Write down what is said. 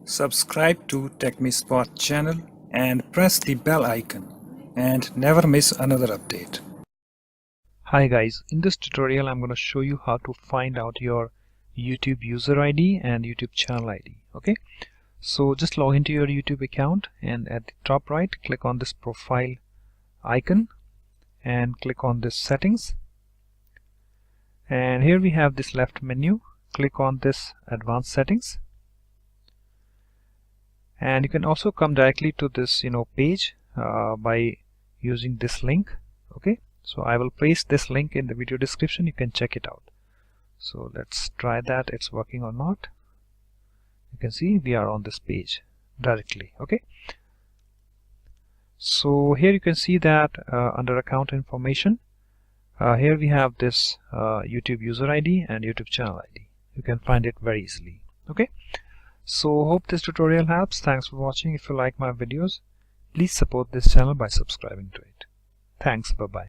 Subscribe to TechMeSpot channel and press the bell icon and never miss another update. Hi guys, in this tutorial I'm going to show you how to find out your YouTube user ID and YouTube channel ID. Okay, so just log into your YouTube account and at the top right click on this profile icon and click on this settings, and here we have this left menu. Click on this advanced settings, and you can also come directly to this page by using this link. Okay, so I will paste this link in the video description. You can check it out. So let's try that it's working or not. You can see we are on this page directly. Okay, so here you can see that under account information, here we have this YouTube user ID and YouTube channel ID. You can find it very easily. Okay, so hope this tutorial helps. Thanks for watching. If you like my videos, please support this channel by subscribing to it. Thanks. Bye bye.